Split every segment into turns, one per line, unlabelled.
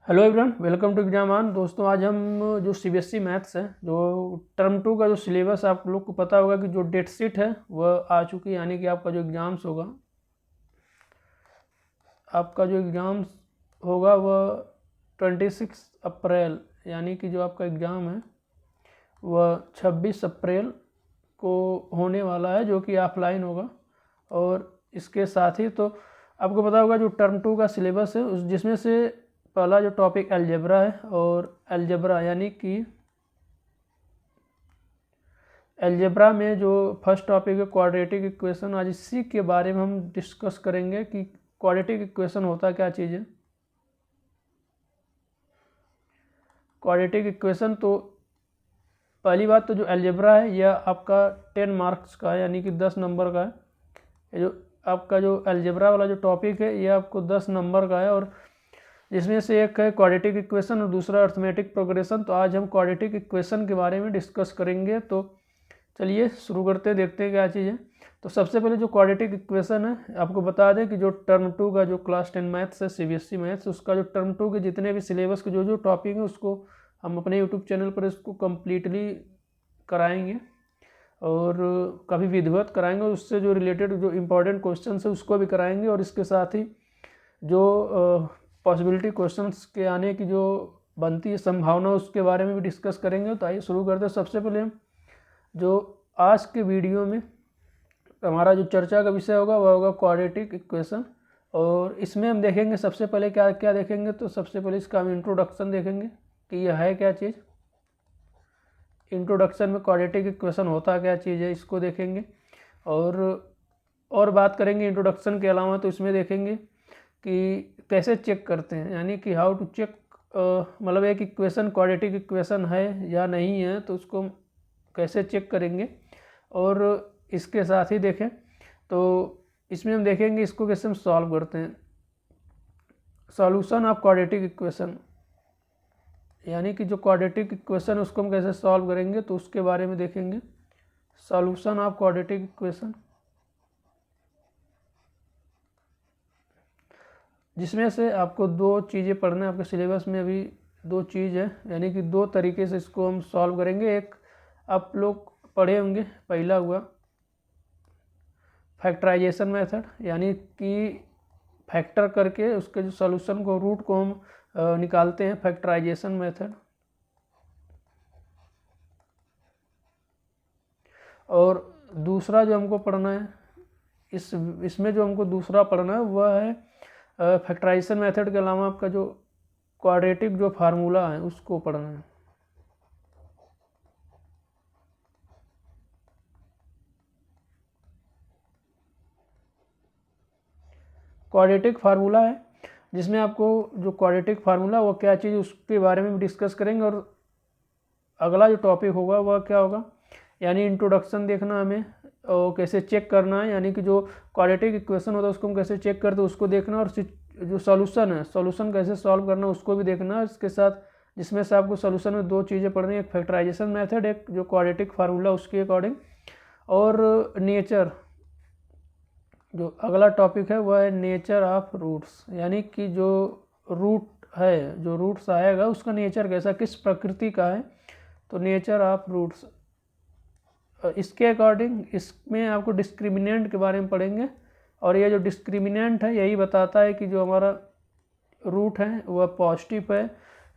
Hello everyone, welcome to exam on. दोस्तों, आज हम जो सीबीएसई मैथ्स है, जो टर्म 2 का जो सिलेबस आप लोग को पता होगा कि जो डेट शीट है वह आ चुकी है। यानी कि आपका जो एग्ज़ाम्स होगा वह 26 अप्रैल, यानी कि जो आपका एग्ज़ाम है वह 26 अप्रैल को होने वाला है, जो कि ऑफलाइन होगा। और इसके साथ ही तो आपको पता होगा जो टर्म 2 का सिलेबस है उस जिसमें से पहला जो टॉपिक अलजेब्रा है, और अलजेब्रा यानी कि अलजेब्रा में जो फर्स्ट टॉपिक है क्वाड्रेटिक इक्वेशन, आज इसी के बारे में हम डिस्कस करेंगे कि क्वाड्रेटिक इक्वेशन होता क्या चीज़ है। क्वाड्रेटिक इक्वेशन तो पहली बात तो जो अलजेब्रा है यह आपका 10 मार्क्स का है, यानी कि 10 नंबर का है। ये जो आपका जो अलजेब्रा वाला जो टॉपिक है यह आपको 10 नंबर का है, और जिसमें से एक है क्वाड्रेटिक इक्वेशन और दूसरा अर्थमेटिक प्रोग्रेशन। तो आज हम क्वाड्रेटिक इक्वेशन के बारे में डिस्कस करेंगे। तो चलिए शुरू करते हैं, देखते हैं क्या चीज़ है। तो सबसे पहले जो क्वाड्रेटिक इक्वेशन है, आपको बता दें कि जो टर्म 2 का जो क्लास 10 मैथ्स है, सीबीएसई मैथ्स, उसका जो टर्म 2 के जितने भी सिलेबस के जो टॉपिक हैं उसको हम अपने यूट्यूब चैनल पर इसको कम्प्लीटली कराएंगे और काफ़ी विधिवत कराएंगे, और उससे जो रिलेटेड जो इम्पोर्टेंट क्वेश्चन है उसको भी कराएंगे। और इसके साथ ही जो पॉसिबिलिटी क्वेश्चंस के आने की जो बनती है संभावना, उसके बारे में भी डिस्कस करेंगे। तो आइए शुरू करते हैं। सबसे पहले हम जो आज के वीडियो में हमारा जो चर्चा का विषय होगा वह होगा क्वाड्रेटिक इक्वेशन। और इसमें हम देखेंगे सबसे पहले क्या क्या देखेंगे। तो सबसे पहले इसका हम इंट्रोडक्शन देखेंगे कि यह है क्या चीज़। इंट्रोडक्शन में क्वाड्रेटिक इक्वेशन होता क्या चीज़ है, इसको देखेंगे। और बात करेंगे इंट्रोडक्शन के अलावा, तो इसमें देखेंगे कि कैसे चेक करते हैं, यानी कि हाउ टू चेक, मतलब एक इक्वेशन क्वाड्रेटिक इक्वेशन है या नहीं है तो उसको कैसे चेक करेंगे। और इसके साथ ही देखें तो इसमें हम देखेंगे इसको कैसे हम सॉल्व करते हैं। सॉल्यूशन ऑफ क्वाड्रेटिक इक्वेशन, यानी कि जो क्वाड्रेटिक इक्वेशन है उसको हम कैसे सॉल्व करेंगे, तो उसके बारे में देखेंगे। सॉल्यूशन ऑफ क्वाड्रेटिक इक्वेशन, जिसमें से आपको दो चीज़ें पढ़ना है। आपके सिलेबस में अभी दो चीज़ है, यानी कि दो तरीके से इसको हम सॉल्व करेंगे। एक आप लोग पढ़े होंगे, पहला हुआ फैक्टराइजेशन मेथड, यानी कि फैक्टर करके उसके जो सॉल्यूशन को, रूट को हम निकालते हैं, फैक्टराइजेशन मेथड। और दूसरा जो हमको पढ़ना है, इसमें जो हमको दूसरा पढ़ना है वह है फैक्टराइजेशन मेथड के अलावा आपका जो क्वाड्रेटिक जो फार्मूला है उसको पढ़ना है। क्वाड्रेटिक फार्मूला है, जिसमें आपको जो क्वाड्रेटिक फार्मूला वो क्या चीज़ उसके बारे में भी डिस्कस करेंगे। और अगला जो टॉपिक होगा वह क्या होगा, यानी इंट्रोडक्शन देखना हमें, और कैसे चेक करना है, यानी कि जो क्वाड्रेटिक इक्वेशन होता है उसको हम कैसे चेक करते हैं उसको देखना, और जो सॉल्यूशन है, सॉल्यूशन कैसे सॉल्व करना उसको भी देखना। इसके साथ जिसमें से आपको सॉल्यूशन में दो चीज़ें पढ़नी है, एक फैक्टराइजेशन मेथड, एक जो क्वाड्रेटिक फार्मूला उसके अकॉर्डिंग। और नेचर, जो अगला टॉपिक है वह है नेचर ऑफ रूट्स, यानी कि जो रूट है, जो रूट्स आएगा उसका नेचर कैसा, किस प्रकृति का है, तो नेचर ऑफ रूट्स। इसके अकॉर्डिंग इसमें आपको डिस्क्रिमिनेंट के बारे में पढ़ेंगे। और ये जो डिस्क्रिमिनेंट है यही बताता है कि जो हमारा रूट है वह पॉजिटिव है,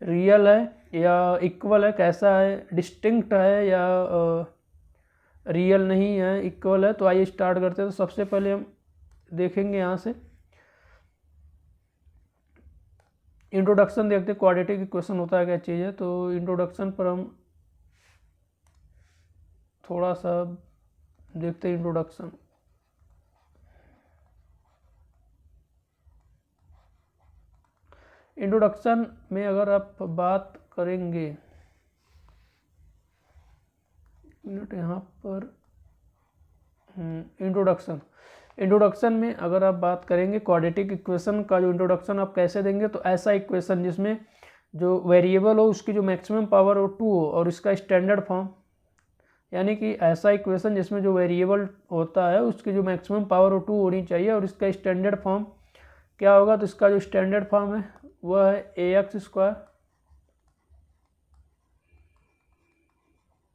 रियल है या इक्वल है, कैसा है, डिस्टिंक्ट है या रियल नहीं है, इक्वल है। तो आइए स्टार्ट करते हैं। तो सबसे पहले हम देखेंगे यहाँ से इंट्रोडक्शन देखते हैं, क्वाड्रेटिक इक्वेशन होता है क्या चीज़ है। तो इंट्रोडक्शन पर हम थोड़ा सा देखते हैं। इंट्रोडक्शन में अगर आप बात करेंगे, मिनट यहाँ पर, इंट्रोडक्शन में अगर आप बात करेंगे क्वाड्रेटिक इक्वेशन का जो इंट्रोडक्शन आप कैसे देंगे, तो ऐसा इक्वेशन जिसमें जो वेरिएबल हो उसकी जो मैक्सिमम पावर हो 2 हो और इसका स्टैंडर्ड फॉर्म, यानी कि ऐसा इक्वेशन जिसमें जो वेरिएबल होता है उसकी जो मैक्सिमम पावर हो 2 होनी चाहिए, और इसका स्टैंडर्ड फॉर्म क्या होगा, तो इसका जो स्टैंडर्ड फॉर्म है वह है ax²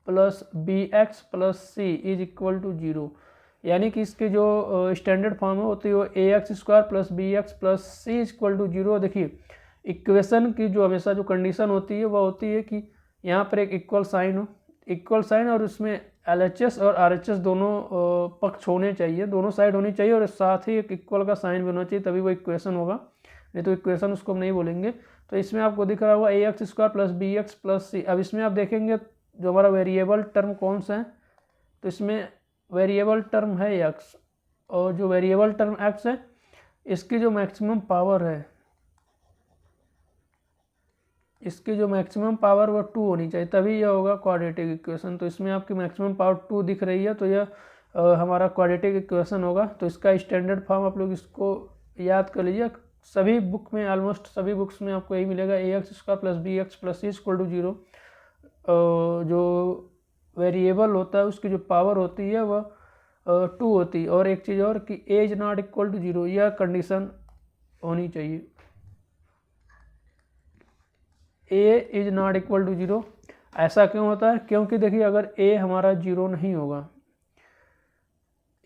plus bx plus c is equal to 0। यानी कि इसके जो स्टैंडर्ड फॉर्म है होती है वो ax² plus bx plus c is equal to 0। देखिए इक्वेशन की जो हमेशा जो कंडीशन होती है वह होती है कि यहाँ पर एक इक्वल साइन हो, इक्वल साइन, और उसमें LHS और RHS दोनों पक्ष होने चाहिए, दोनों साइड होनी चाहिए, और साथ ही एक इक्वल का साइन भी होना चाहिए, तभी वो इक्वेशन होगा, नहीं तो इक्वेशन उसको हम नहीं बोलेंगे। तो इसमें आपको दिख रहा होगा ax² plus bx plus c। अब इसमें आप देखेंगे जो हमारा वेरिएबल टर्म कौन सा है, तो इसमें वेरिएबल टर्म है x, और जो वेरिएबल टर्म x है इसकी जो मैक्सिमम पावर है, इसकी जो मैक्सिमम पावर वो 2 होनी चाहिए, तभी यह होगा क्वाड्रेटिक इक्वेशन। तो इसमें आपकी मैक्सिमम पावर 2 दिख रही है, तो यह हमारा क्वाड्रेटिक इक्वेशन होगा। तो इसका स्टैंडर्ड फॉर्म आप लोग इसको याद कर लीजिए, सभी बुक में, ऑलमोस्ट सभी बुक्स में आपको यही मिलेगा, ax² plus bx plus c equal to 0। जो वेरिएबल होता है उसकी जो पावर होती है वह 2 होती है। और एक चीज़ और कि a is not equal to 0, यह कंडीशन होनी चाहिए, a is not equal to 0। ऐसा क्यों होता है? क्योंकि देखिए अगर a हमारा 0 नहीं होगा,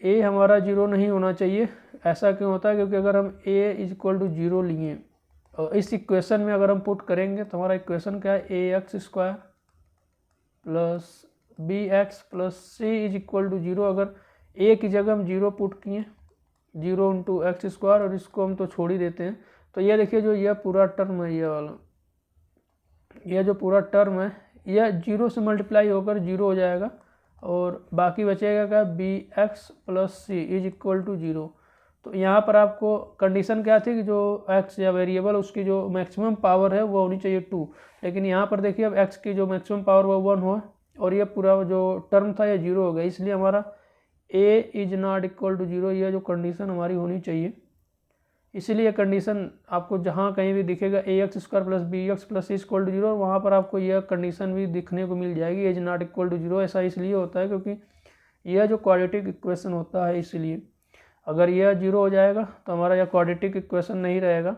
a हमारा 0 नहीं होना चाहिए। ऐसा क्यों होता है? क्योंकि अगर हम a इज इक्वल टू 0 लिए और इस इक्वेशन में अगर हम पुट करेंगे तो हमारा इक्वेशन क्या है, ax² plus bx plus c is equal to 0। अगर a की जगह हम 0 पुट किए, 0 इंटू x², और इसको हम तो छोड़ ही देते हैं, तो ये देखिए जो यह पूरा टर्म है, ये वाला, यह जो पूरा टर्म है यह 0 से मल्टीप्लाई होकर 0 हो जाएगा, और बाकी बचेगा क्या, bx plus c is equal to 0। तो यहाँ पर आपको कंडीशन क्या थी कि जो x या वेरिएबल उसकी जो मैक्सिमम पावर है वो होनी चाहिए 2, लेकिन यहाँ पर देखिए अब x की जो मैक्सिमम पावर वो 1 हो, और ये पूरा जो टर्म था ये 0 हो गया, इसलिए हमारा a is not equal to 0, यह जो कंडीशन हमारी होनी चाहिए। इसीलिए कंडीशन आपको जहाँ कहीं भी दिखेगा ax² plus bx plus c equal to 0, और वहाँ पर आपको यह कंडीशन भी दिखने को मिल जाएगी, इज नॉट इक्वल टू 0। ऐसा इसलिए होता है क्योंकि यह जो क्वाड्रेटिक इक्वेशन होता है, इसलिए अगर यह 0 हो जाएगा तो हमारा यह क्वाड्रेटिक इक्वेशन नहीं रहेगा।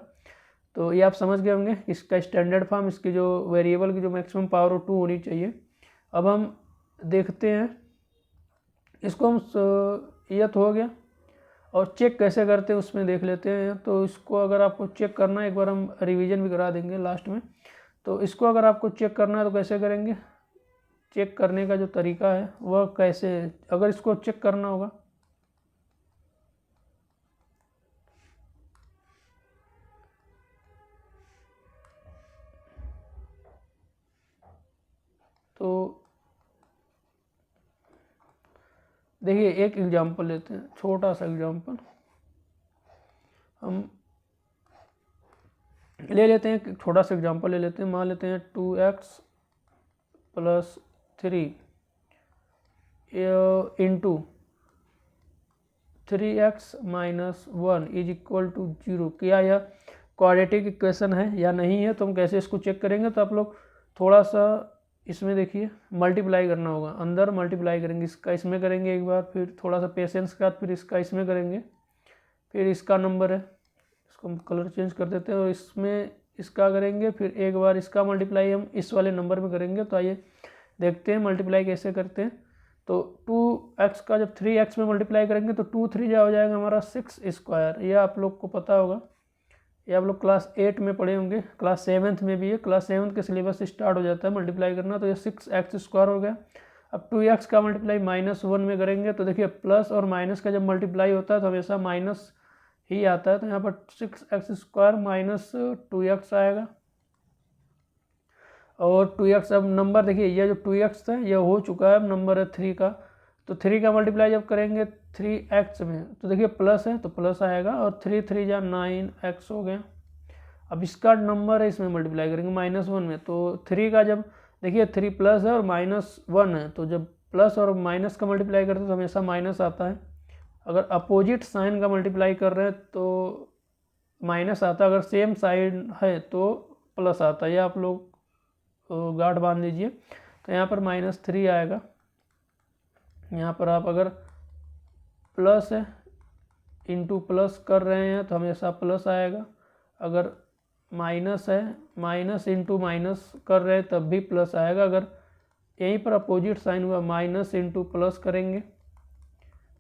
तो ये आप समझ गए होंगे इसका स्टैंडर्ड फॉर्म, इसकी जो वेरिएबल की जो मैक्सिमम पावर वो 2 होनी चाहिए। अब हम देखते हैं इसको, हम यह तो हो गया, और चेक कैसे करते हैं उसमें देख लेते हैं। तो इसको अगर आपको चेक करना है, एक बार हम रिवीजन भी करा देंगे लास्ट में, तो इसको अगर आपको चेक करना है तो कैसे करेंगे, चेक करने का जो तरीका है वह कैसे है, अगर इसको चेक करना होगा तो देखिए एक एग्जांपल लेते हैं, छोटा सा एग्जांपल हम ले लेते हैं, छोटा सा एग्जांपल ले लेते हैं। मान लेते हैं 2x plus 3 into 3x minus 1 is equal to 0। क्या यह क्वाड्रेटिक इक्वेशन है या नहीं है? तो हम कैसे इसको चेक करेंगे, तो आप लोग थोड़ा सा इसमें देखिए मल्टीप्लाई करना होगा, अंदर मल्टीप्लाई करेंगे, इसका इसमें करेंगे एक बार, फिर थोड़ा सा पेशेंस के बाद फिर इसका इसमें करेंगे, फिर इसका नंबर है, इसको हम कलर चेंज कर देते हैं, और इसमें इसका करेंगे, फिर एक बार इसका मल्टीप्लाई हम इस वाले नंबर में करेंगे। तो आइए देखते हैं मल्टीप्लाई कैसे करते हैं। तो 2x का जब 3x में मल्टीप्लाई करेंगे तो 2 3 जा हो जाएगा हमारा 6²। यह आप लोग को पता होगा, ये आप लोग क्लास 8 में पढ़े होंगे, क्लास 7th में भी है, क्लास 7th के सिलेबस से स्टार्ट हो जाता है मल्टीप्लाई करना। तो ये 6x² हो गया। अब 2x का मल्टीप्लाई -1 में करेंगे, तो देखिए प्लस और माइनस का जब मल्टीप्लाई होता है तो हमेशा माइनस ही आता है, तो यहाँ पर 6x² माइनस 2x आएगा, और 2x अब नंबर देखिए यह जो 2x था यह हो चुका है, अब नंबर है 3 का, तो 3 का मल्टीप्लाई जब करेंगे 3x में तो देखिए प्लस है तो प्लस आएगा, और 3 3 जा 9x हो गया। अब इसका नंबर है इसमें मल्टीप्लाई करेंगे -1 में, तो 3 का जब देखिए 3 प्लस है और -1 है, तो जब प्लस और माइनस का मल्टीप्लाई करते हैं तो हमेशा माइनस आता है। अगर अपोजिट साइन का मल्टीप्लाई कर रहे हैं तो माइनस आता है, अगर सेम साइन है तो प्लस आता है, ये आप लोग गार्ड बांध लीजिए। तो यहाँ पर -3 आएगा, यहाँ पर आप अगर प्लस है इंटू प्लस कर रहे हैं तो हमेशा प्लस आएगा, अगर माइनस है, माइनस इंटू माइनस कर रहे हैं तब भी प्लस आएगा। अगर यहीं पर अपोजिट साइन हुआ, माइनस इंटू प्लस करेंगे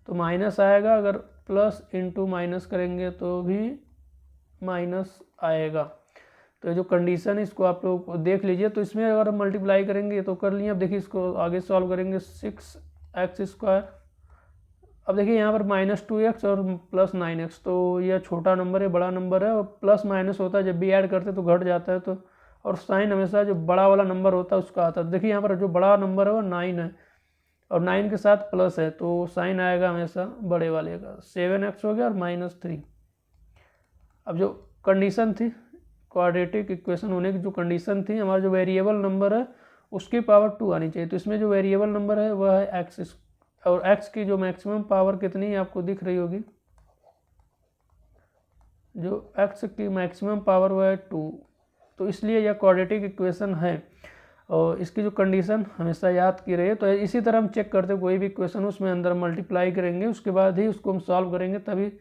तो माइनस आएगा, अगर प्लस इंटू माइनस करेंगे तो भी माइनस आएगा। तो जो कंडीशन है इसको आप लोग देख लीजिए। तो इसमें अगर हम मल्टीप्लाई करेंगे तो कर लिए। अब देखिए इसको आगे सॉल्व करेंगे, 6x²। अब देखिए यहाँ पर -2x और +9x, तो यह छोटा नंबर है, बड़ा नंबर है, और प्लस माइनस होता है जब भी ऐड करते तो घट जाता है। तो और साइन हमेशा जो बड़ा वाला नंबर होता है उसका आता है। देखिए यहाँ पर जो बड़ा नंबर है वो 9 है और 9 के साथ प्लस है, तो साइन आएगा हमेशा बड़े वाले का। 7x हो गया और -3। अब जो कंडीशन थी क्वाड्रेटिक इक्वेशन होने की, जो कंडीशन थी, हमारा जो वेरिएबल नंबर है उसकी पावर 2 आनी चाहिए। तो इसमें जो वेरिएबल नंबर है वह है x, और x की जो मैक्सिमम पावर कितनी है आपको दिख रही होगी, जो x की मैक्सिमम पावर वह है 2। तो इसलिए यह क्वाड्रेटिक इक्वेशन है और इसकी जो कंडीशन हमेशा याद की रही है। तो इसी तरह हम चेक करते कोई भी इक्वेशन उसमें अंदर मल्टीप्लाई करेंगे, उसके बाद ही उसको हम सॉल्व करेंगे। तभी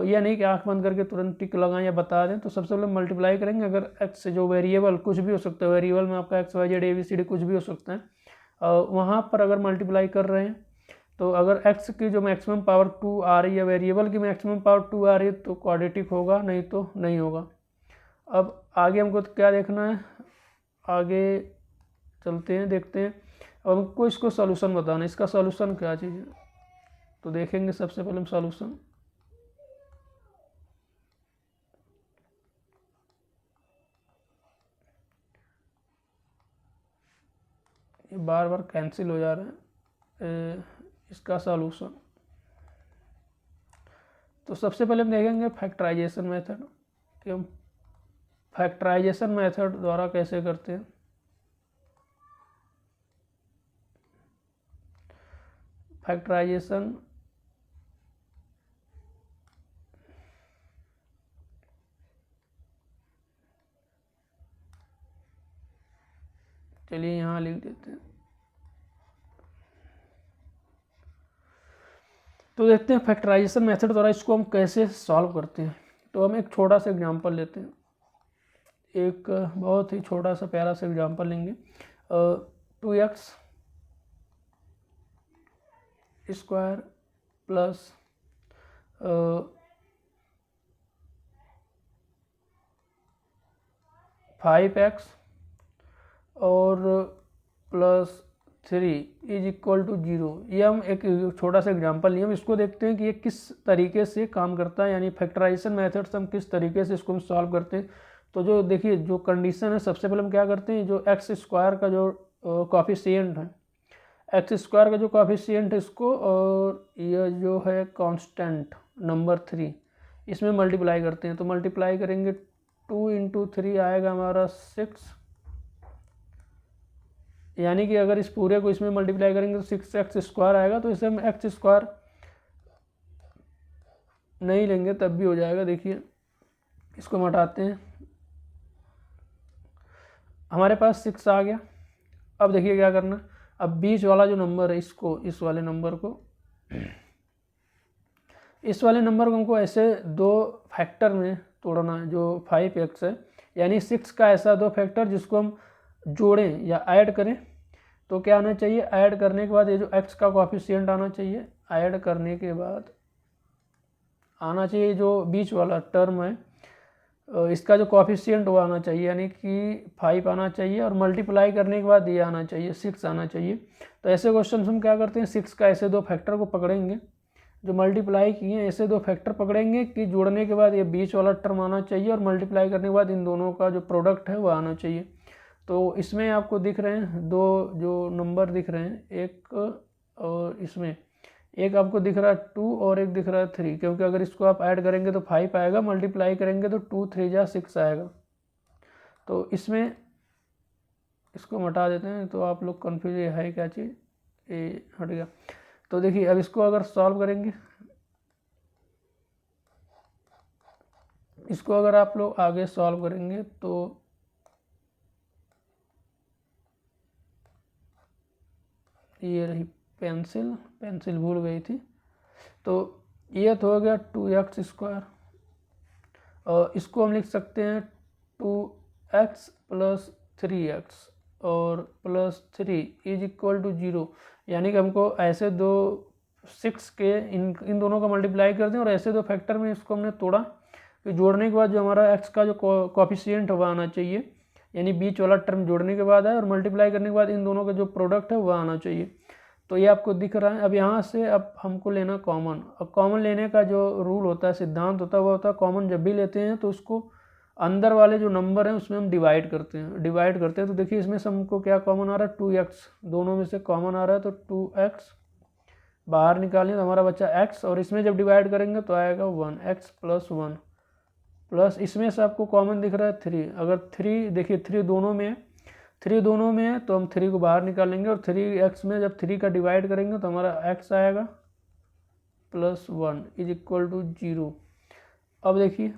यह नहीं कि आंख बंद करके तुरंत टिक लगाएं या बता दें। तो सबसे पहले मल्टीप्लाई करेंगे। अगर x जो वेरिएबल कुछ भी हो सकता है, वेरिएबल में आपका XYZ ABCD कुछ भी हो सकता है, वहाँ पर अगर मल्टीप्लाई कर रहे हैं तो अगर x की जो मैक्सिमम पावर 2 आ रही है, वेरिएबल की मैक्सिमम पावर 2 आ रही है, तो क्वाड्रेटिक होगा, नहीं तो नहीं होगा। अब आगे हमको तो क्या देखना है, आगे चलते हैं, देखते हैं। अब हमको इसको सॉल्यूशन बताना है, इसका सॉल्यूशन क्या चीज़ है। तो देखेंगे सबसे पहले हम सॉल्यूशन। ये बार बार कैंसिल हो जा रहा है। इसका सॉल्यूशन तो सबसे पहले हम देखेंगे फैक्टराइजेशन मेथड, कि हम फैक्टराइजेशन मेथड द्वारा कैसे करते हैं। फैक्टराइजेशन चलिए यहाँ लिख देते हैं। तो देखते हैं फैक्टराइजेशन मेथड द्वारा इसको हम कैसे सॉल्व करते हैं। तो हम एक छोटा सा एग्जांपल लेते हैं, एक बहुत ही छोटा सा प्यारा सा एग्जांपल लेंगे। 2x² प्लस 5x और +3 इज इक्वल टू 0। ये हम एक छोटा सा एग्जांपल लिए, हम इसको देखते हैं कि ये किस तरीके से काम करता है, यानी फैक्टराइजेशन मेथड से हम किस तरीके से इसको हम सॉल्व करते हैं। तो जो देखिए जो कंडीशन है, सबसे पहले हम क्या करते हैं, जो x² का जो कॉफिशिएंट है, x² का जो कॉफिशिएंट है इसको, और यह जो है कांस्टेंट नंबर 3, इसमें मल्टीप्लाई करते हैं। तो मल्टीप्लाई करेंगे 2 × 3 आएगा हमारा 6, यानी कि अगर इस पूरे को इसमें मल्टीप्लाई करेंगे तो 6x² आएगा। तो इसे हम x² नहीं लेंगे तब भी हो जाएगा। देखिए इसको हम हटाते हैं, हमारे पास 6 आ गया। अब देखिए क्या करना, अब बीच वाला जो नंबर है इसको, इस वाले नंबर को हमको ऐसे दो फैक्टर में तोड़ना है, जो 5x है, यानी 6 का ऐसा दो फैक्टर जिसको हम जोड़ें या ऐड करें। तो क्या आना चाहिए, ऐड करने के बाद ये जो x का कॉफिशिएंट आना चाहिए, ऐड करने के बाद आना चाहिए जो बीच वाला टर्म है, इसका जो कॉफिशिएंट वो आना चाहिए, यानी कि 5 आना चाहिए, और मल्टीप्लाई करने के बाद ये आना चाहिए, 6 आना चाहिए। तो ऐसे क्वेश्चन हम क्या करते हैं, 6 का ऐसे दो फैक्टर को पकड़ेंगे, जो मल्टीप्लाई किए ऐसे दो फैक्टर पकड़ेंगे कि जोड़ने के बाद ये बीच वाला टर्म आना चाहिए, और मल्टीप्लाई करने के बाद इन दोनों का जो प्रोडक्ट है वो आना चाहिए। तो इसमें आपको दिख रहे हैं दो जो नंबर दिख रहे हैं, एक और इसमें एक आपको दिख रहा है 2 और एक दिख रहा है 3, क्योंकि अगर इसको आप ऐड करेंगे तो 5 आएगा, मल्टीप्लाई करेंगे तो 2 3 जा 6 आएगा। तो इसमें इसको हटा देते हैं, तो आप लोग कन्फ्यूज है क्या चीज़, ये हट गया। तो देखिए अब इसको अगर सॉल्व करेंगे, इसको अगर आप लोग आगे सॉल्व करेंगे तो ये रही पेंसिल भूल गई थी। तो ये तो हो गया 2x², और इसको हम लिख सकते हैं 2x प्लस 3x और प्लस 3 इज इक्वल टू 0, यानी कि हमको ऐसे दो 6 के इन दोनों का मल्टीप्लाई कर दें और ऐसे दो फैक्टर में इसको हमने तोड़ा कि जोड़ने के बाद जो हमारा x का जो कोफिशिएंट है वह आना चाहिए, यानी बीच वाला टर्म जोड़ने के बाद है और मल्टीप्लाई करने के बाद इन दोनों का जो प्रोडक्ट है वह आना चाहिए। तो ये आपको दिख रहा है। अब यहाँ से अब हमको लेना कॉमन। अब कॉमन लेने का जो रूल होता है, सिद्धांत होता है, वो होता है कॉमन जब भी लेते हैं तो उसको अंदर वाले जो नंबर हैं उसमें हम डिवाइड करते हैं। तो देखिए इसमें से हमको क्या कॉमन आ रहा है, 2x, दोनों में से कॉमन आ रहा है, तो 2x बाहर निकालें तो हमारा बच्चा x, और इसमें जब डिवाइड करेंगे तो आएगा 1, x प्लस 1 प्लस इसमें से आपको कॉमन दिख रहा है 3। अगर 3 देखिए 3 दोनों में है तो हम 3 को बाहर निकालेंगे और 3x में जब 3 का डिवाइड करेंगे तो हमारा x आएगा प्लस 1 इज इक्वल टू 0। अब देखिए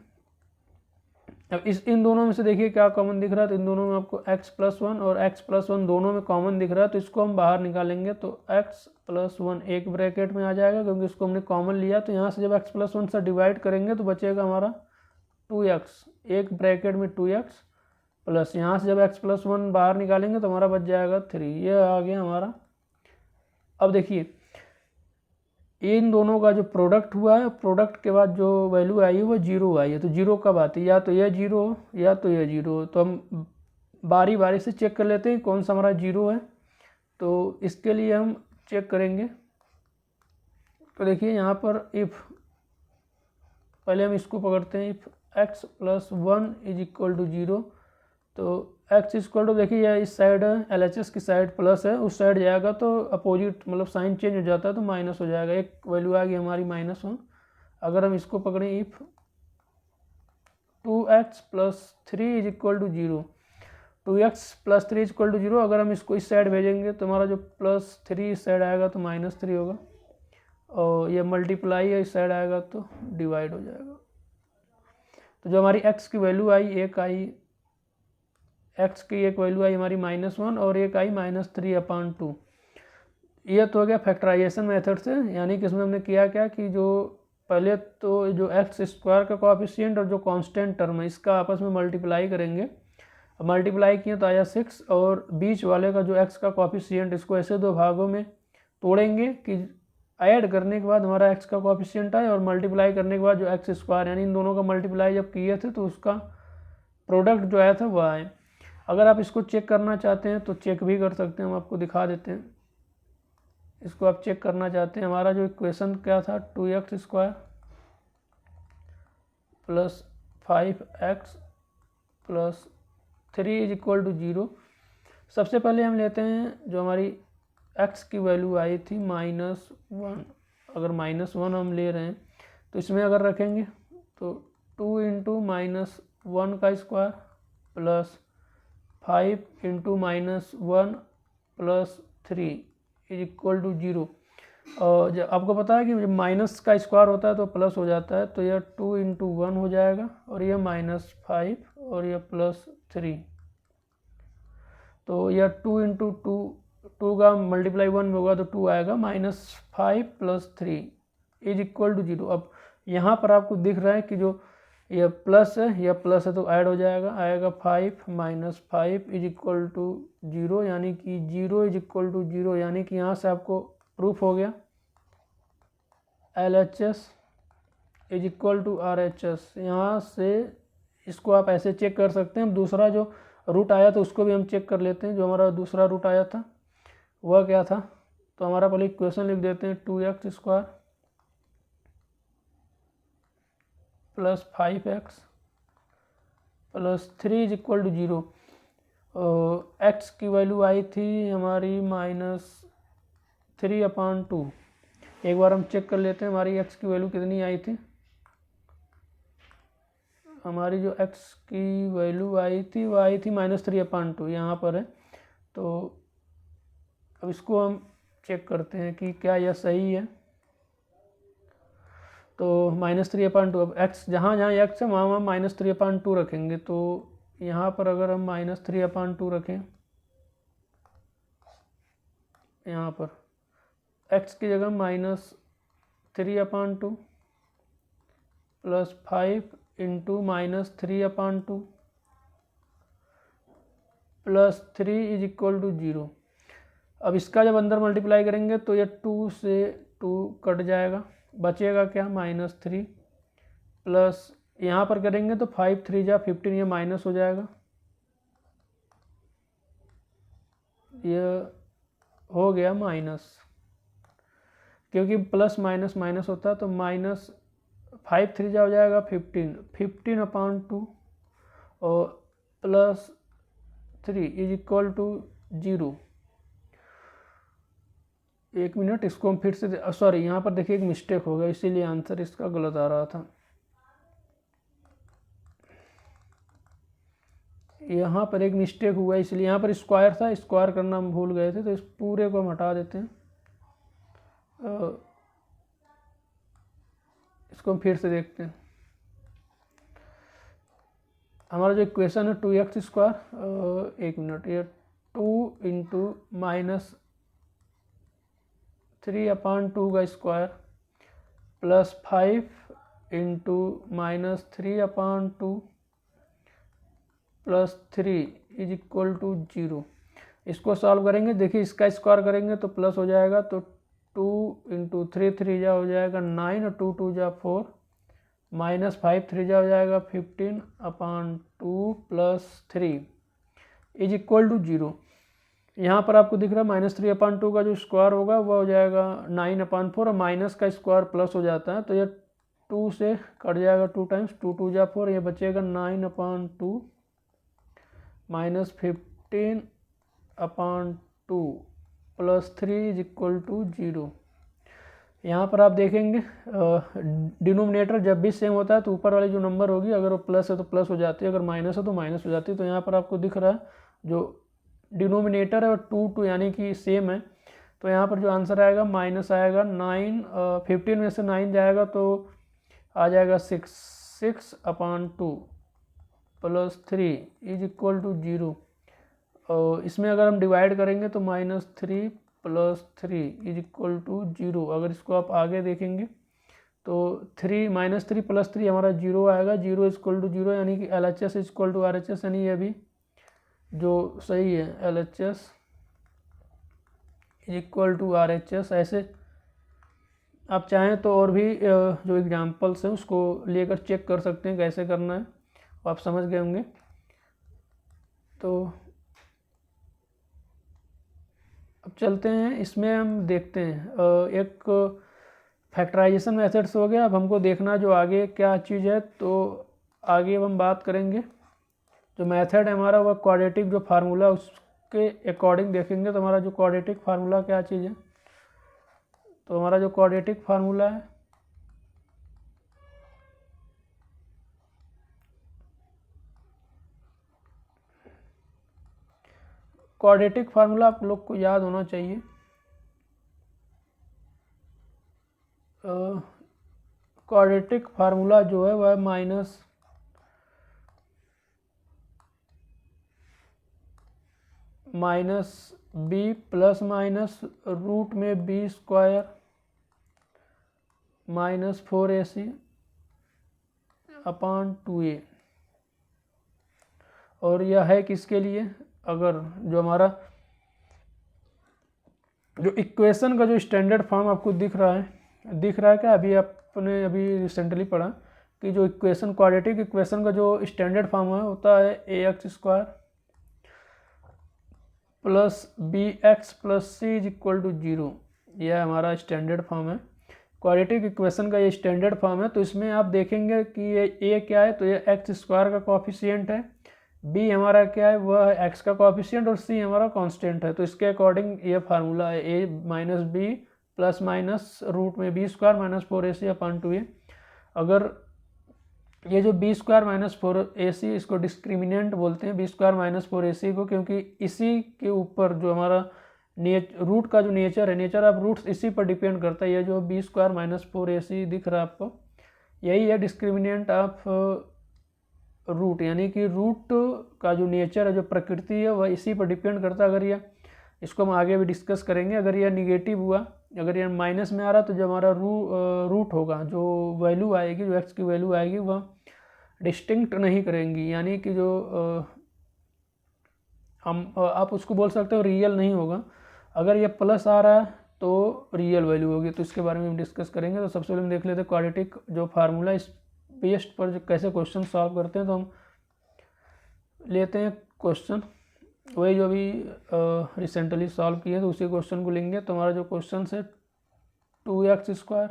अब इन दोनों में से देखिए क्या कॉमन दिख रहा है, तो इन दोनों में आपको x प्लस 1 और x प्लस 1 दोनों में कॉमन दिख रहा है, तो इसको हम बाहर निकालेंगे तो x प्लस 1 एक ब्रैकेट में आ जाएगा क्योंकि इसको हमने कॉमन लिया। तो यहाँ से जब x प्लस 1 से डिवाइड करेंगे तो बचेगा हमारा 2x, एक ब्रैकेट में 2x प्लस यहाँ से जब x प्लस 1 बाहर निकालेंगे तो हमारा बच जाएगा 3। ये आ गया हमारा। अब देखिए इन दोनों का जो प्रोडक्ट हुआ है, प्रोडक्ट के बाद जो वैल्यू आई है वो 0 आई है। तो 0 कब आती है, या तो ये 0 हो या तो ये 0 हो। तो हम बारी बारी से चेक कर लेते हैं कौन सा हमारा 0 है। तो इसके लिए हम चेक करेंगे। तो देखिए यहाँ पर इफ़, पहले हम इसको पकड़ते हैं, if x plus 1 is equal to 0, तो x इक्वल टू देखिए यह इस साइड है, LHS की साइड प्लस है, उस साइड जाएगा तो अपोजिट मतलब साइन चेंज हो जाता है तो माइनस हो जाएगा। एक वैल्यू आ गई हमारी -1। अगर हम इसको पकड़ें if 2x plus 3 is equal to 0, 2x plus 3 is equal to 0, अगर हम इसको इस साइड भेजेंगे तो हमारा जो प्लस 3 इस साइड आएगा तो -3 होगा, और ये मल्टीप्लाई है इस साइड आएगा तो डिवाइड हो जाएगा। तो जो हमारी x की वैल्यू आई, x की एक वैल्यू आई हमारी -1 और एक आई -3/2। ये तो हो गया फैक्टराइजेशन मेथड से, यानी कि इसमें हमने किया क्या कि जो पहले तो जो एक्स स्क्वायर का कोएफिशिएंट और जो कांस्टेंट टर्म है इसका आपस में मल्टीप्लाई करेंगे। मल्टीप्लाई किए तो आया 6, और बीच वाले का जो एक्स का कोएफिशिएंट इसको ऐसे दो भागों में तोड़ेंगे कि ऐड करने के बाद हमारा एक्स का कोएफिशिएंट आए और मल्टीप्लाई करने के बाद जो एक्स स्क्वायर, यानी इन दोनों का मल्टीप्लाई जब किए थे तो उसका प्रोडक्ट जो आया था वह आए। अगर आप इसको चेक करना चाहते हैं तो चेक भी कर सकते हैं, हम आपको दिखा देते हैं। इसको आप चेक करना चाहते हैं, हमारा जो इक्वेशन क्या था, 2x square plus 5x plus 3 is equal to 0। सबसे पहले हम लेते हैं जो हमारी x की वैल्यू आई थी -1। अगर -1 हम ले रहे हैं तो इसमें अगर रखेंगे तो 2 इंटू -1 का square plus 5 into -1 plus 3 is equal to 0। और जब आपको पता है कि जब माइनस का स्क्वायर होता है तो प्लस हो जाता है, तो यह 2 इंटू 1 हो जाएगा और यह -5 और यह +3। तो यह 2 इंटू 2 का मल्टीप्लाई 1 में होगा तो 2 आएगा, -5 + 3 इज इक्वल टू 0। अब यहाँ पर आपको दिख रहा है कि जो यह प्लस है तो ऐड हो जाएगा, आएगा 5 - 5 इज इक्वल टू 0, यानी कि 0 इज इक्वल टू 0, यानी कि यहाँ से आपको प्रूफ हो गया LHS is equal to RHS। यहाँ से इसको आप ऐसे चेक कर सकते हैं। दूसरा जो रूट आया था उसको भी हम चेक कर लेते हैं। जो हमारा दूसरा रूट आया था वह क्या था, तो हमारा पहले इक्वेशन लिख देते हैं, 2x square plus 5x plus 3 is equal to 0। x की वैल्यू आई थी हमारी -3/2। एक बार हम चेक कर लेते हैं हमारी x की वैल्यू कितनी आई थी। हमारी जो x की वैल्यू आई थी वो आई थी -3/2, यहाँ पर है। तो अब इसको हम चेक करते हैं कि क्या यह सही है। तो -3/2, अब x जहाँ x है वहाँ -3/2 रखेंगे। तो यहाँ पर अगर हम -3/2 रखें, यहाँ पर x की जगह -3/2 plus 5 into -3/2 plus 3 is equal to 0। अब इसका जब अंदर मल्टीप्लाई करेंगे तो ये 2 से 2 कट जाएगा, बचेगा क्या -3 प्लस यहाँ पर करेंगे तो 5 3 जा 15, ये माइनस हो जाएगा, ये हो गया माइनस, क्योंकि प्लस माइनस माइनस होता है तो -5 3 जा हो जाएगा 15/2 और प्लस 3 इज इक्वल टू 0। एक मिनट, इसको हम फिर से सॉरी यहाँ पर देखिए एक मिस्टेक हो गया, इसीलिए आंसर इसका गलत आ रहा था। यहाँ पर एक मिस्टेक हुआ इसलिए यहाँ पर स्क्वायर था, स्क्वायर करना हम भूल गए थे, तो इस पूरे को हम हटा देते हैं। इसको हम फिर से देखते हैं। हमारा जो इक्वेशन है 2x², एक मिनट, ये 2 इंटू -3/2 का square plus 5 into -3/2 plus 3 is equal to 0। इसको सॉल्व करेंगे, देखिए इसका स्क्वायर करेंगे तो प्लस हो जाएगा, तो 2 इंटू 3 3 जा हो जाएगा 9 और 2 2 जा 4 -5 3 जा हो जाएगा 15/2 प्लस 3 इज इक्वल टू 0। यहाँ पर आपको दिख रहा है -3/2 का जो स्क्वायर होगा वह हो जाएगा 9/4 और माइनस का स्क्वायर प्लस हो जाता है, तो ये 2 से कट जाएगा 2 टाइम्स, 2 2 जा 4, ये बचेगा 9/2 -15/2 प्लस 3 इज इक्वल टू 0। यहाँ पर आप देखेंगे डिनोमिनेटर जब भी सेम होता है तो ऊपर वाली जो नंबर होगी अगर वो प्लस है तो प्लस हो जाती है, अगर माइनस है तो माइनस हो जाती है। तो यहाँ पर आपको दिख रहा है जो डिनोमिनेटर है और 2 2 यानी कि सेम है, तो यहाँ पर जो आंसर आएगा माइनस आएगा 9, 15 में से 9 जाएगा तो आ जाएगा 6/2 प्लस 3 इज इक्वल टू 0। और इसमें अगर हम डिवाइड करेंगे तो -3 प्लस 3 इज इक्वल टू 0। अगर इसको आप आगे देखेंगे तो -3 प्लस 3 हमारा 0 आएगा, 0 इज इक्वल टू 0 यानी कि LHS is equal to RHS, यानी ये भी जो सही है LHS is equal to RHS। ऐसे आप चाहें तो और भी जो एग्जांपल्स हैं उसको लेकर चेक कर सकते हैं कैसे करना है, आप समझ गए होंगे। तो अब चलते हैं, इसमें हम देखते हैं एक फैक्टराइजेशन मेथड्स हो गया। अब हमको देखना जो आगे क्या चीज़ है, तो आगे अब हम बात करेंगे जो मेथड है हमारा वह क्वाड्रेटिक जो फार्मूला उसके अकॉर्डिंग देखेंगे। तो हमारा जो क्वाड्रेटिक फार्मूला क्या चीज़ है, तो हमारा जो क्वाड्रेटिक फार्मूला है क्वाड्रेटिक फार्मूला आप लोग को याद होना चाहिए। क्वाड्रेटिक फार्मूला जो है वह minus b plus minus root में b² -4ac/2a। और यह है किसके लिए, अगर जो हमारा जो इक्वेशन का जो स्टैंडर्ड फॉर्म आपको दिख रहा है क्या, अभी आपने अभी रिसेंटली पढ़ा कि जो इक्वेशन क्वाड्रेटिक इक्वेशन का जो स्टैंडर्ड फॉर्म है होता है ax² plus bx plus c is equal to 0। यह हमारा स्टैंडर्ड फॉर्म है, क्वाड्रेटिक इक्वेशन का ये स्टैंडर्ड फॉर्म है। तो इसमें आप देखेंगे कि ये a क्या है, तो ये x² का कोएफिशिएंट है, b हमारा क्या है वह है x का कोएफिशिएंट और c हमारा कांस्टेंट है। तो इसके अकॉर्डिंग ये फार्मूला है a minus b plus minus root में b² -4ac/2a। अगर ये जो b² -4ac इसको डिस्क्रिमिनेंट बोलते हैं, b² -4ac को, क्योंकि इसी के ऊपर जो हमारा रूट का जो नेचर है, नेचर ऑफ रूट्स इसी पर डिपेंड करता है। ये जो b² -4ac दिख रहा है आपको, यही है डिस्क्रिमिनेंट ऑफ रूट, यानी कि रूट का जो नेचर है, जो प्रकृति है, वह इसी पर डिपेंड करता है। अगर यह इसको हम आगे भी डिस्कस करेंगे, अगर यह निगेटिव हुआ, अगर यह माइनस में आ रहा तो जो हमारा रूट होगा, जो वैल्यू आएगी, जो x की वैल्यू आएगी वह डिस्टिंक्ट नहीं करेंगी, यानी कि जो आप उसको बोल सकते हो रियल नहीं होगा। अगर ये प्लस आ रहा है तो रियल वैल्यू होगी, तो इसके बारे में हम डिस्कस करेंगे। तो सबसे पहले हम देख लेते हैं क्वाड्रेटिक जो फार्मूला, इस बेस्ड पर जो कैसे क्वेश्चन सॉल्व करते हैं। तो हम लेते हैं क्वेश्चन वही जो अभी रिसेंटली सॉल्व किए, तो उसी क्वेश्चन को लेंगे। तो हमारा जो क्वेश्चन है 2x²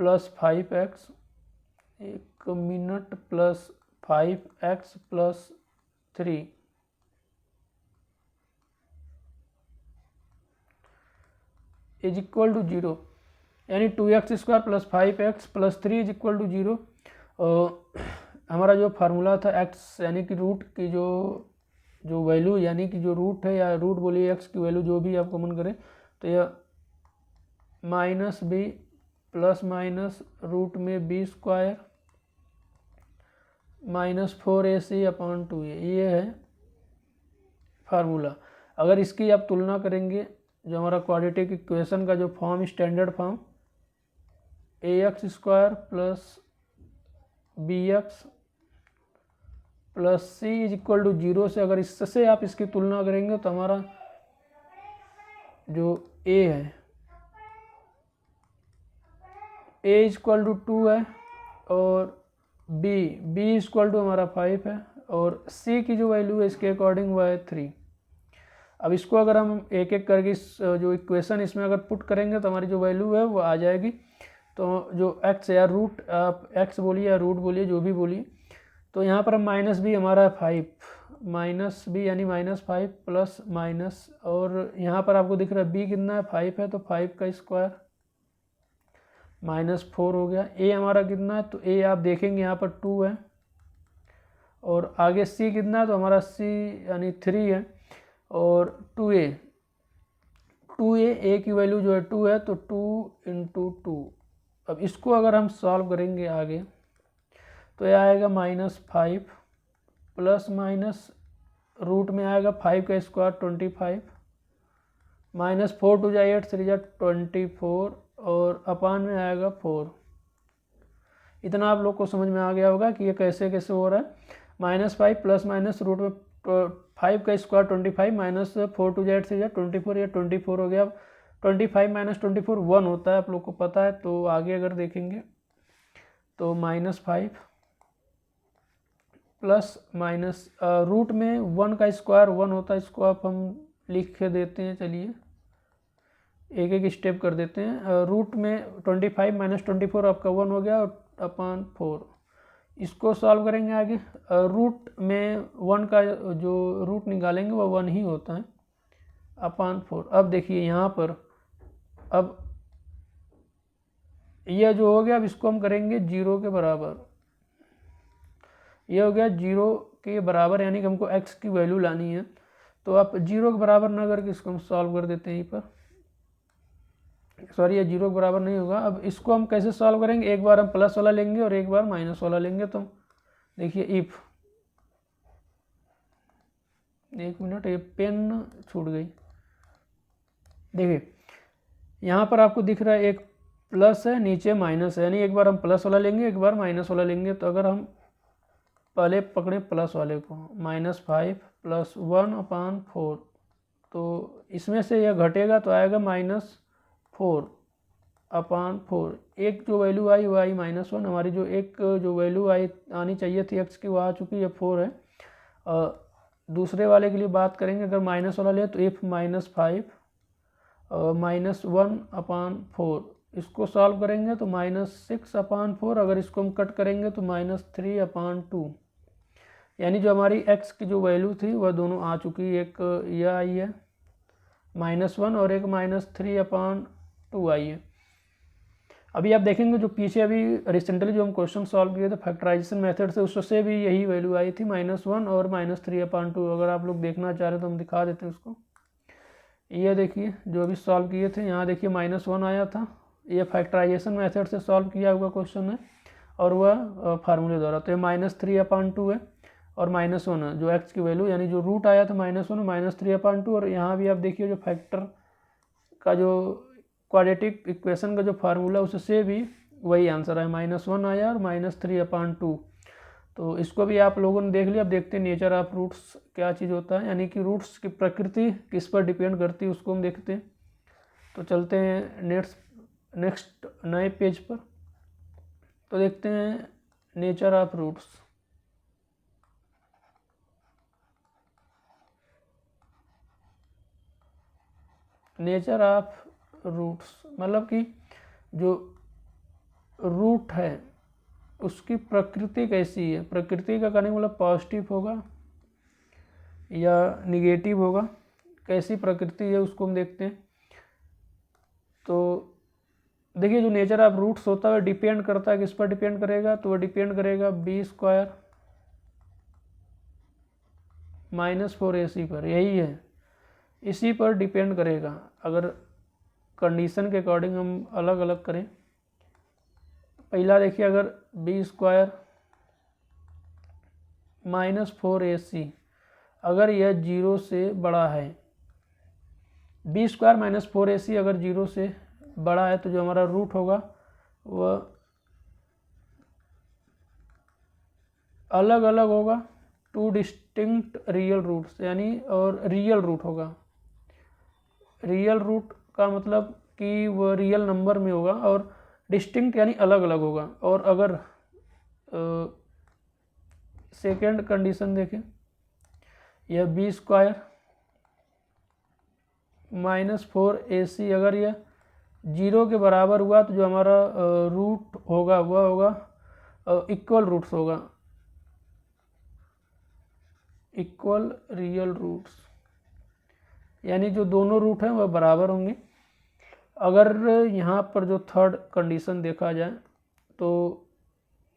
प्लस 5x, एक minute, plus 5x plus 3 is equal to 0, यानी 2x² plus 5x plus 3 is equal to 0। हमारा जो फार्मूला था x यानी कि रूट की जो वैल्यू यानी कि जो रूट है या रूट बोलिए x की वैल्यू जो भी आप कॉमन करें, तो यह minus b plus minus root में b² minus 4ac upon 2a, ये है फार्मूला। अगर इसकी आप तुलना करेंगे जो हमारा क्वाड्रेटिक इक्वेशन का जो form standard form ax² plus bx plus c is equal to 0 से अगर इससे आप इसकी तुलना करेंगे तो हमारा जो a है a इज इक्वल टू 2 है और b इज इक्वल टू हमारा 5 है और c की जो वैल्यू है इसके अकॉर्डिंग वह है 3। अब इसको अगर हम एक एक करके इस जो इक्वेशन इसमें अगर पुट करेंगे तो हमारी जो वैल्यू है वो आ जाएगी। तो जो x या रूट, आप x बोलिए या रूट बोलिए जो भी बोलिए, तो यहाँ पर हम माइनस बी हमारा है 5, माइनस बी यानी -5 प्लस माइनस, और यहाँ पर आपको दिख रहा है b कितना है 5 है, तो 5 का स्क्वायर -4 हो गया। a हमारा कितना है, तो a आप देखेंगे यहाँ पर 2 है और आगे c कितना है, तो हमारा c यानी 3 है और 2a a की वैल्यू जो है 2 है, तो 2 × 2। अब इसको अगर हम सॉल्व करेंगे आगे तो यह आएगा -5 प्लस माइनस रूट में आएगा 5 का स्क्वायर 25 -4 2 जा 8 3 जा 24 और अपान में आएगा 4। इतना आप लोग को समझ में आ गया होगा कि ये कैसे कैसे हो रहा है। -5 प्लस माइनस रूट में 5 का स्क्वायर 25 -4 2 जा 8 3 जा 24, या 24 हो गया। 25 - 24 1 होता है, आप लोग को पता है। तो आगे अगर देखेंगे तो -5 प्लस माइनस रूट में 1 का स्क्वायर 1 होता है, इसको आप हम लिख के देते हैं। चलिए एक एक स्टेप कर देते हैं। रूट में 25 - 24 आपका 1 हो गया और अपान 4। इसको सॉल्व करेंगे आगे। रूट में 1 का जो रूट निकालेंगे वो 1 ही होता है, अपान 4। अब देखिए यहाँ पर, अब यह जो हो गया, अब इसको हम करेंगे 0 के बराबर। यह हो गया 0 के बराबर, यानी कि हमको x की वैल्यू लानी है। तो आप 0 के बराबर ना करके इसको हम सॉल्व कर देते हैं यहीं पर। सॉरी, ये 0 के बराबर नहीं होगा। अब इसको हम कैसे सॉल्व करेंगे, एक बार हम प्लस वाला लेंगे और एक बार माइनस वाला लेंगे। तो देखिए इफ, एक मिनट, ये पेन छूट गई। देखिए यहाँ पर आपको दिख रहा है एक प्लस है नीचे माइनस है, यानी एक बार हम प्लस वाला लेंगे एक बार माइनस वाला लेंगे। तो अगर हम पहले पकड़े प्लस वाले को, -5 प्लस 1 अपान 4, तो इसमें से यह घटेगा तो आएगा -4 अपान 4। एक जो वैल्यू आई वो आई -1, हमारी जो एक जो वैल्यू आई आनी चाहिए थी x की वो आ चुकी है 4 है। दूसरे वाले के लिए बात करेंगे, अगर माइनस वाला ले तो if -5 -1 अपान 4, इसको सॉल्व करेंगे तो -6 अपान 4। अगर इसको हम कट करेंगे तो -3 अपान 2, यानी जो हमारी x की जो वैल्यू थी वह दोनों आ चुकी है। एक यह आई है -1 और एक -3 अपान 2 आई है। अभी आप देखेंगे जो पीछे अभी रिसेंटली जो हम क्वेश्चन सॉल्व किए थे फैक्टराइजेशन मेथड से, उससे भी यही वैल्यू आई थी -1 और -3 अपान 2। अगर आप लोग देखना चाह रहे तो हम दिखा देते हैं उसको। ये देखिए जो अभी सॉल्व किए थे, यहाँ देखिए -1 आया था, ये फैक्टराइजेशन मेथड से सॉल्व किया हुआ क्वेश्चन है और वह फार्मूले द्वारा। तो ये -3 अपान 2 है और -1 है जो x की वैल्यू, यानी जो रूट आया था -1 -3 अपान 2। और यहाँ भी आप देखिए जो फैक्टर का जो क्वाड्रेटिक इक्वेशन का जो फार्मूला उससे भी वही आंसर है, -1 आया और -3 अपान 2। तो इसको भी आप लोगों ने देख लिया। अब देखते हैं नेचर ऑफ रूट्स क्या चीज़ होता है, यानी कि रूट्स की प्रकृति किस पर डिपेंड करती है उसको हम देखते हैं। तो चलते हैं नेक्स्ट नए पेज पर। तो देखते हैं nature of roots. Nature of roots मतलब कि जो रूट है उसकी प्रकृति कैसी है। प्रकृति का कहने मतलब पॉजिटिव होगा या निगेटिव होगा, कैसी प्रकृति है उसको हम देखते हैं। तो देखिए जो नेचर ऑफ रूट्स होता है डिपेंड करता है किस पर डिपेंड करेगा, तो वह डिपेंड करेगा b² - 4ac पर, यही है, इसी पर डिपेंड करेगा। अगर कंडीशन के अकॉर्डिंग हम अलग अलग करें, पहला देखिए अगर b² - 4ac अगर यह 0 से बड़ा है, b² - 4ac अगर 0 से बड़ा है तो जो हमारा रूट होगा वह अलग अलग होगा, 2 डिस्टिंक्ट रियल रूट्स, यानी और रियल रूट होगा। रियल रूट का मतलब कि वह रियल नंबर में होगा, और डिस्टिंक्ट यानी अलग अलग होगा। और अगर सेकेंड कंडीशन देखें, यह b² - 4ac अगर यह 0 के बराबर हुआ तो जो हमारा रूट होगा वह होगा इक्वल रूट्स होगा, इक्वल रियल रूट्स, यानी जो दोनों रूट हैं वह बराबर होंगे। अगर यहाँ पर जो थर्ड कंडीशन देखा जाए तो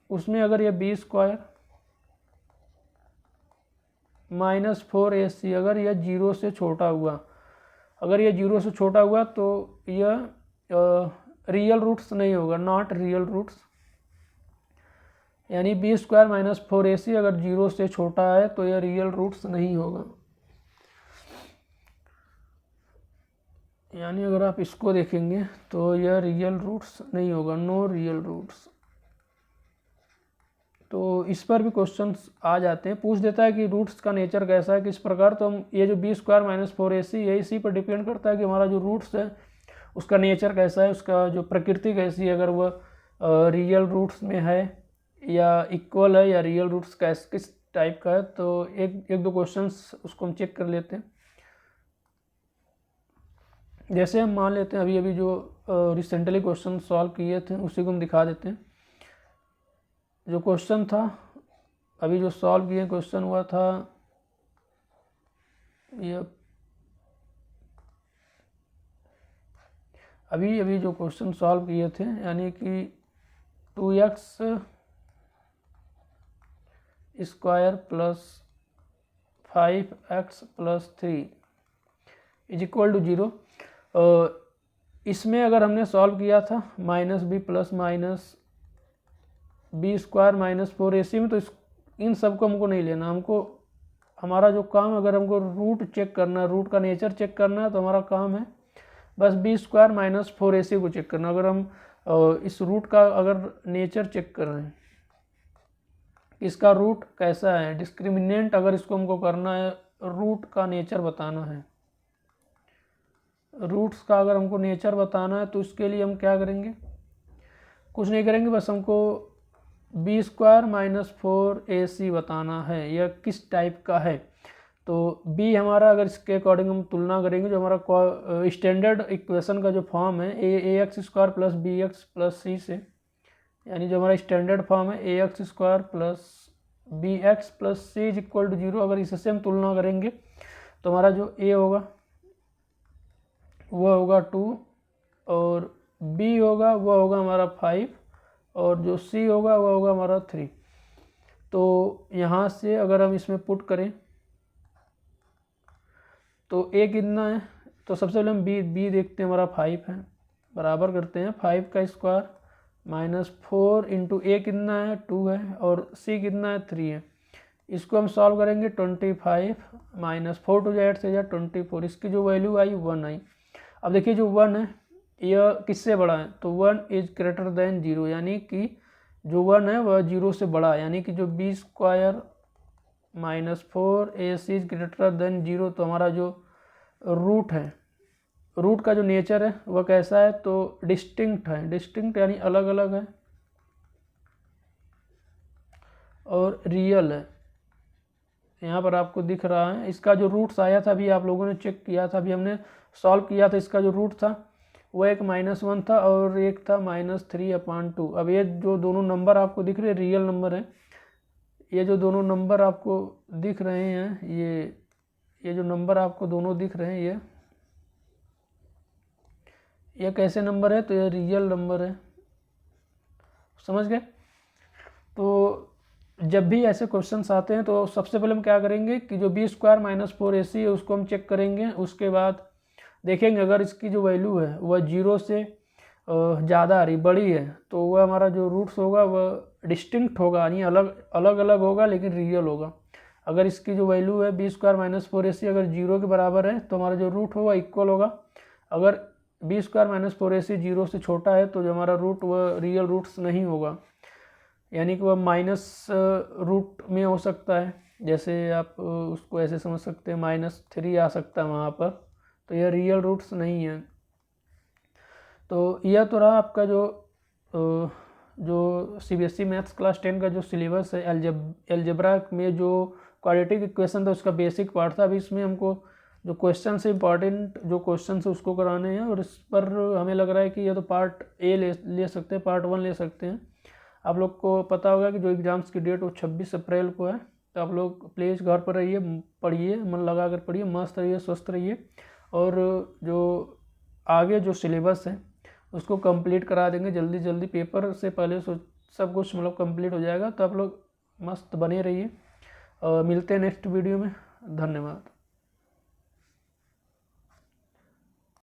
उसमें अगर यह b² - 4ac अगर यह 0 से छोटा हुआ, अगर यह 0 से छोटा हुआ तो यह रियल रूट्स नहीं होगा, नॉट रियल रूट्स। यानी b² - 4ac अगर 0 से छोटा है तो यह रियल रूट्स नहीं होगा। यानी अगर आप इसको देखेंगे तो यह रियल रूट्स नहीं होगा, नो रियल रूट्स। तो इस पर भी क्वेश्चंस आ जाते हैं, पूछ देता है कि रूट्स का नेचर कैसा है, किस प्रकार। तो हम ये जो b² - 4ac ये इसी पर डिपेंड करता है कि हमारा जो रूट्स है उसका नेचर कैसा है, उसका जो प्रकृति कैसी है, अगर वह रियल रूट्स में है या इक्वल है, या रियल रूट्स किस टाइप का है। तो एक दो क्वेश्चंस उसको हम चेक कर लेते हैं। जैसे हम मान लेते हैं अभी जो रिसेंटली क्वेश्चन सॉल्व किए थे उसी को हम दिखा देते हैं। जो क्वेश्चन था अभी जो सॉल्व किए, क्वेश्चन हुआ था ये अभी जो क्वेश्चन सॉल्व किए थे, यानी कि 2x² + 5x + 3 = 0। इसमें अगर हमने सॉल्व किया था -b + -b² - 4ac में, तो इन सबको हमको नहीं लेना। हमको हमारा जो काम, अगर हमको रूट चेक करना है, रूट का नेचर चेक करना है, तो हमारा काम है बस b² - 4ac को चेक करना। अगर हम इस रूट का अगर नेचर चेक कर रहे हैं, इसका रूट कैसा है, डिस्क्रिमिनेंट अगर इसको हमको करना है, रूट का नेचर बताना है, रूट्स का अगर हमको नेचर बताना है, तो इसके लिए हम क्या करेंगे, कुछ नहीं करेंगे, बस हमको b² - 4ac बताना है यह किस टाइप का है। तो b हमारा, अगर इसके अकॉर्डिंग हम तुलना करेंगे, जो हमारा स्टैंडर्ड इक्वेशन का जो फॉर्म है ax² + bx + c से, यानी जो हमारा स्टैंडर्ड फॉर्म है ax² + bx + c = 0, अगर इससे हम तुलना करेंगे तो हमारा जो a होगा वह होगा 2, और b होगा वह होगा हमारा 5, और जो c होगा वह होगा हमारा 3। तो यहाँ से अगर हम इसमें पुट करें तो a कितना है, तो सबसे पहले हम b देखते हैं, हमारा 5 है, बराबर करते हैं 5 का स्क्वायर -4 × a कितना है 2 है, और c कितना है 3 है। इसको हम सॉल्व करेंगे 25 - 4 टू 8 से 24, इसकी जो वैल्यू आई 1 आई। अब देखिए जो 1 है यह किससे बड़ा है, तो 1 = 0, यानी कि जो 1 है वह 0 से बड़ा है, यानी कि जो b square minus 4ac is greater than 0, तो हमारा जो रूट है, रूट का जो नेचर है वह कैसा है, तो डिस्टिंक्ट है। डिस्टिंक्ट यानी अलग अलग है और रियल है। यहाँ पर आपको दिख रहा है इसका जो रूट्स आया था, अभी आप लोगों ने चेक किया था, अभी हमने सॉल्व किया था, इसका जो रूट था वो एक -1 था और एक था -3/2। अब ये जो दोनों नंबर आपको दिख रहे हैं रियल नंबर है। ये जो दोनों नंबर आपको दिख रहे हैं, ये जो नंबर आपको दोनों दिख रहे हैं, ये कैसे नंबर है, तो ये रियल नंबर है। समझ गए। तो जब भी ऐसे क्वेश्चंस आते हैं तो सबसे पहले हम क्या करेंगे कि जो बी स्क्वायर माइनस 4ac है उसको हम चेक करेंगे। उसके बाद देखेंगे अगर इसकी जो वैल्यू है वह 0 से ज़्यादा आ रही, बड़ी है, तो वह हमारा जो रूट्स होगा वह डिस्टिंक्ट होगा, यानी अलग अलग होगा लेकिन रियल होगा। अगर इसकी जो वैल्यू है बी स्क्वायर माइनस 4ac अगर 0 के बराबर है तो हमारा जो रूट होगा इक्वल होगा। अगर बी स्क्वायर माइनस 4ac 0 से छोटा है तो जो हमारा रूट वह रियल रूट्स नहीं होगा, यानी कि वह माइनस रूट में हो सकता है। जैसे आप उसको ऐसे समझ सकते हैं -3 आ सकता है वहाँ पर, तो यह रियल रूट्स नहीं है। तो यह तो रहा आपका जो सीबीएसई मैथ्स क्लास 10 का जो सिलेबस है, एलजेब्रा में जो क्वाड्रेटिक इक्वेशन था उसका बेसिक पार्ट था। अभी इसमें हमको जो क्वेश्चन से इंपॉर्टेंट जो क्वेश्चन है उसको कराने हैं, और इस पर हमें लग रहा है कि यह तो पार्ट ए ले सकते हैं, पार्ट 1 ले सकते हैं। आप लोग को पता होगा कि जो एग्ज़ाम्स की डेट वो 26 अप्रैल को है, तो आप लोग प्लीज़ घर पर रहिए, पढ़िए, मन लगा कर पढ़िए, मस्त रहिए, स्वस्थ रहिए, और जो आगे जो सिलेबस है उसको कंप्लीट करा देंगे जल्दी जल्दी, पेपर से पहले सब कुछ मतलब कंप्लीट हो जाएगा। तो आप लोग मस्त बने रहिए और मिलते हैं नेक्स्ट वीडियो में। धन्यवाद।